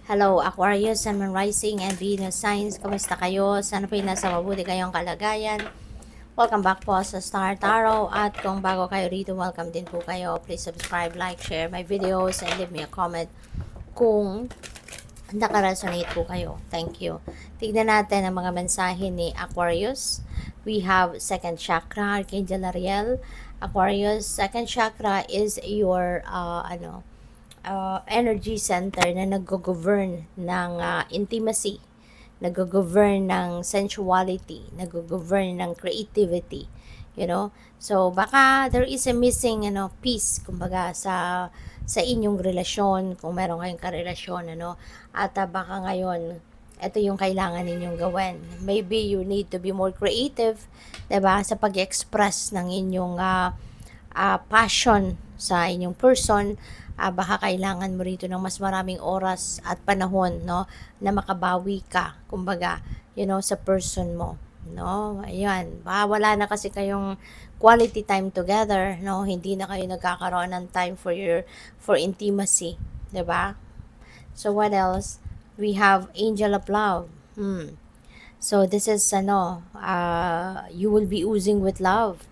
Hello Aquarius, Sun, Moon, Rising, and Venus signs. Kamusta kayo? Sana po nasa mabuti kayong kalagayan. Welcome back po sa Star Tarot. At kung bago kayo rito, welcome din po kayo. Please subscribe, like, share my videos, and leave me a comment kung nakaresonate po kayo. Thank you. Tignan natin ang mga mensahe ni Aquarius. We have second chakra, Archangel Ariel. Aquarius, second chakra is your energy center na nag-govern ng intimacy, nag-govern ng sensuality, nag-govern ng creativity, you know. So baka there is a missing piece kumbaga sa inyong relasyon, kung meron kayong karelasyon, at baka ngayon ito yung kailangan ninyong gawin. Maybe you need to be more creative, 'di ba, sa pag-express ng inyong passion sa inyong person. Baka kailangan mo rito ng mas maraming oras at panahon, no, na makabawi ka, kumbaga, sa person mo, no. Ayan, wala na kasi kayong quality time together, no. Hindi na kayo nagkakaroon ng time for intimacy, 'di ba? So what else? We have Angel of Love. So this is you will be oozing with love.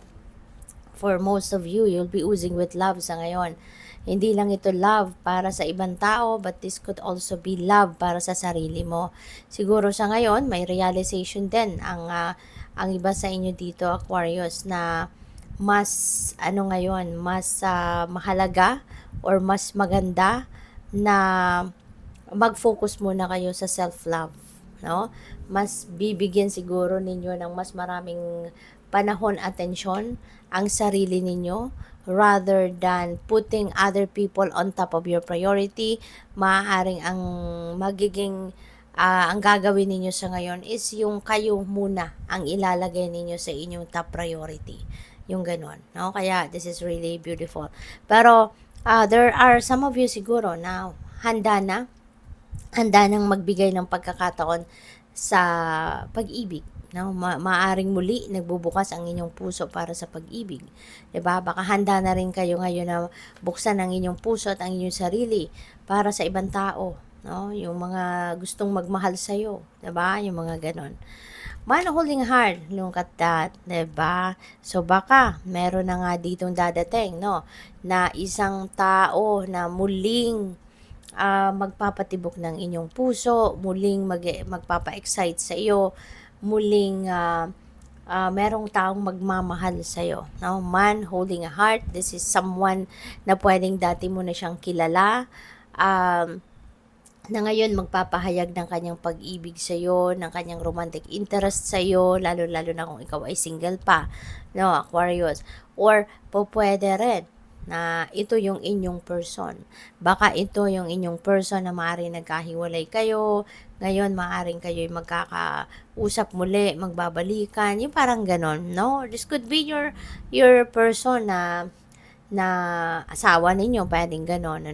For most of you, you'll be oozing with love sa ngayon. Hindi lang ito love para sa ibang tao, but this could also be love para sa sarili mo. Siguro sa ngayon, may realization din ang iba sa inyo dito, Aquarius, na mas ngayon, mas mahalaga or mas maganda na mag-focus muna kayo sa self-love, no? Mas bibigyan siguro ninyo ng mas maraming panahon, atensyon ang sarili ninyo rather than putting other people on top of your priority. Maaaring ang magiging ang gagawin ninyo sa ngayon is yung kayo muna ang ilalagay ninyo sa inyong top priority. Yung ganon, no? Kaya this is really beautiful. Pero there are some of you siguro na handa nang magbigay ng pagkakataon sa pag-ibig, no? Maaring muli nagbubukas ang inyong puso para sa pag-ibig, 'di ba? Baka handa na rin kayo ngayon na buksan ang inyong puso at ang inyong sarili para sa ibang tao, no? Yung mga gustong magmahal sa iyo, 'di ba? Yung mga ganon. Man holding hard, look at that, 'di ba? So baka meron na nga ditong dadating, no, na isang tao na muling magpapatibok ng inyong puso, muling magpapa-excite sa iyo, muling merong taong magmamahal sa iyo, no? Man holding a heart, this is someone na pwedeng dati mo na siyang kilala, na ngayon magpapahayag ng kanyang pag-ibig sa iyo, ng kanyang romantic interest sa iyo, lalo-lalo na kung ikaw ay single pa, no, Aquarius. Or pwede rin na ito yung inyong person. Baka ito yung inyong person na maaaring nagkahiwalay kayo, ngayon maaaring kayo magkakausap muli, magbabalikan, yung parang ganon, no? This could be your person na asawa ninyo, pwedeng ganon,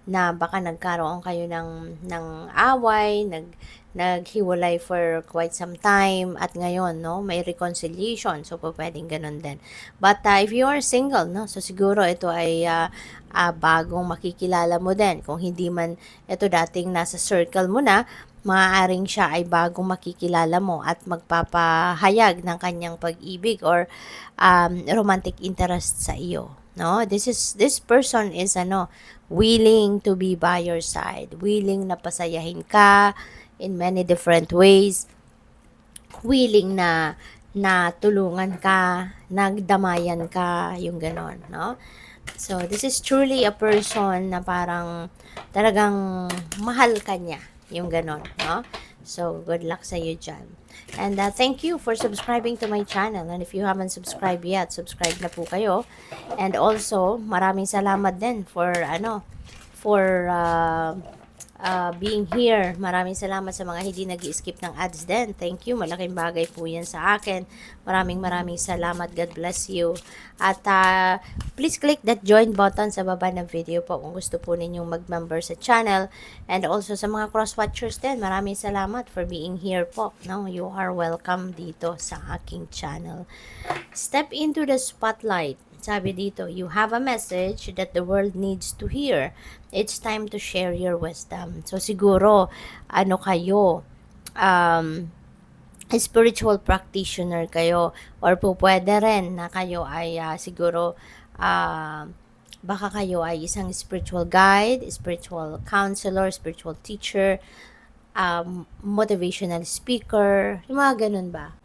na baka nagkaroon kayo ng away, naghiwalay for quite some time, at ngayon, no, may reconciliation, so pwedeng ganon din. But if you are single, no, so siguro ito ay bagong makikilala mo din. Kung hindi man ito dating nasa circle mo na, maaaring siya ay bagong makikilala mo at magpapahayag ng kanyang pag-ibig or romantic interest sa iyo, no? This person is willing to be by your side, willing na pasayahin ka in many different ways, willing na tulungan ka, nagdamayan ka, yung ganon, no? So this is truly a person na parang talagang mahal ka niya, yung ganon, no? So good luck sa iyo dyan. And thank you for subscribing to my channel. And if you haven't subscribed yet, subscribe na po kayo. And also, maraming salamat din for being here. Maraming salamat sa mga hindi nag-skip ng ads din. Thank you. Malaking bagay po yan sa akin. Maraming salamat. God bless you. At please click that join button sa baba ng video po kung gusto po ninyong mag-member sa channel. And also sa mga cross-watchers din, maraming salamat for being here po. No, you are welcome dito sa aking channel. Step into the spotlight. Sabi dito, you have a message that the world needs to hear. It's time to share your wisdom. So siguro, ano kayo, spiritual practitioner kayo, or po pwede rin na kayo ay siguro baka kayo ay isang spiritual guide, spiritual counselor, spiritual teacher, motivational speaker, yung mga ganun ba.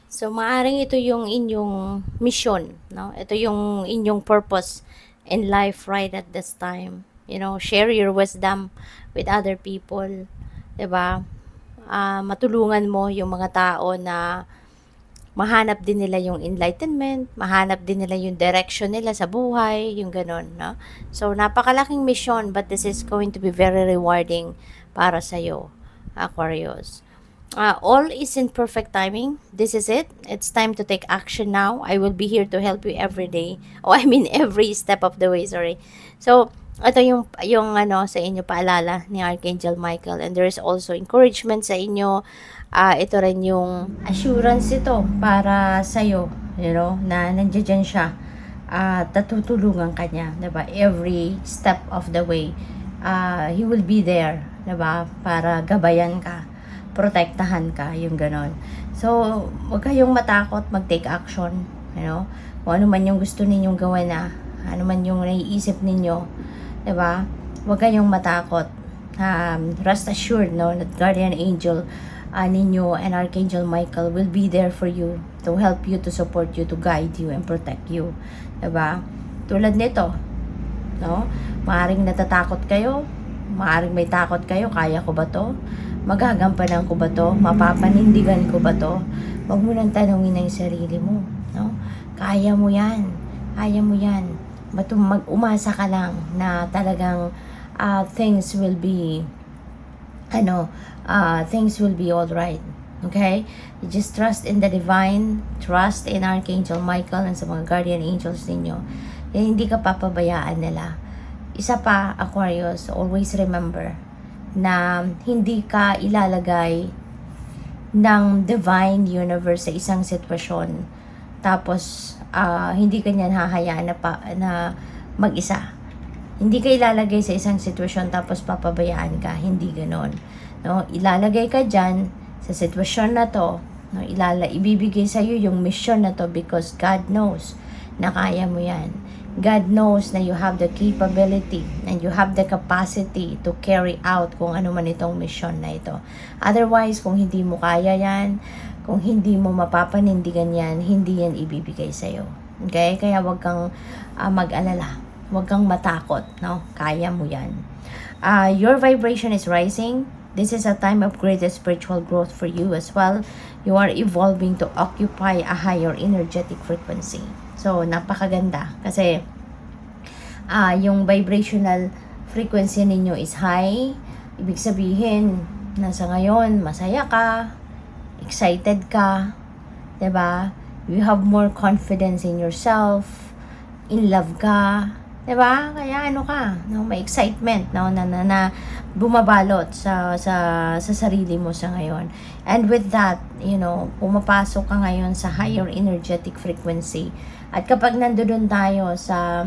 So, maaring ito yung inyong mission, no? Ito yung inyong purpose in life right at this time. You know, share your wisdom with other people, 'di ba? Matulungan mo yung mga tao na mahanap din nila yung enlightenment, mahanap din nila yung direction nila sa buhay, yung ganun, no? So, napakalaking mission, but this is going to be very rewarding para sa'yo, Aquarius. All is in perfect timing. This is it. It's time to take action now. I will be here to help you every day. Oh, I mean every step of the way, sorry. So, ito yung ano sa inyo paalala ni Archangel Michael, and there is also encouragement sa inyo. Ito rin yung assurance ito para sa iyo, you know, na nandiyan siya. Tatutulungan ka niya, 'di ba? Every step of the way. He will be there, 'di ba? Para gabayan ka, protektahan ka, yung ganon. So, huwag kayong matakot mag-take action, you know? Kung ano man yung gusto ninyong gawin ano man yung naiisip ninyo, 'di ba? Huwag kayong matakot. Rest assured, no, that guardian angel ninyo and Archangel Michael will be there for you to help you, to support you, to guide you and protect you, 'di ba? Tulad nito, no? Maaring natatakot kayo, maaring may takot kayo, kaya ko ba 'to? Magagampanan ko ba 'to? Mapapanindigan ko ba 'to? Huwag mo nang tanungin ang sarili mo, no? Kaya mo 'yan. Kaya mo 'yan. Umasa ka lang na talagang things will be things will be all right. Okay? You just trust in the divine, trust in Archangel Michael and sa mga guardian angels ninyo. Hindi ka papabayaan nila. Isa pa, Aquarius, always remember na hindi ka ilalagay ng divine universe sa isang sitwasyon tapos hindi ka niyan hahayaan na mag-isa. Hindi ka ilalagay sa isang sitwasyon tapos papabayaan ka. Hindi ganon, no? Ilalagay ka dyan sa sitwasyon na to, no? Ibibigay sa iyo yung mission na to because God knows na kaya mo yan. God knows na you have the capability and you have the capacity to carry out kung ano man itong mission na ito. Otherwise, kung hindi mo kaya yan, kung hindi mo mapapanindigan yan, hindi yan ibibigay sa'yo. Okay? Kaya wag kang mag-alala. Wag kang matakot. No? Kaya mo yan. Your vibration is rising. This is a time of greatest spiritual growth for you as well. You are evolving to occupy a higher energetic frequency. So, napakaganda. Kasi, yung vibrational frequency ninyo is high. Ibig sabihin, nasa ngayon, masaya ka, excited ka, 'di ba? You have more confidence in yourself, in love ka, 'di ba? Kaya ano ka, no, may excitement, no, na bumabalot sa sarili mo sa ngayon. And with that, you know, pumapasok ka ngayon sa higher energetic frequency. At kapag nandoon tayo sa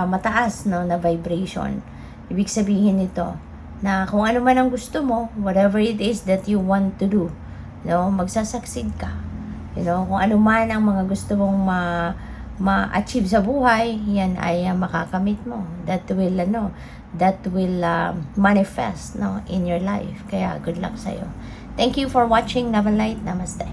mataas, no, na vibration, ibig sabihin nito na kung ano man ang gusto mo, whatever it is that you want to do, no, magsasucceed ka. You know, kung ano man ang mga gusto mong ma-achieve sa buhay, yan ay makakamit mo. That will manifest, no, in your life. Kaya good luck sa'yo. Thank you for watching. Love and light. Namaste.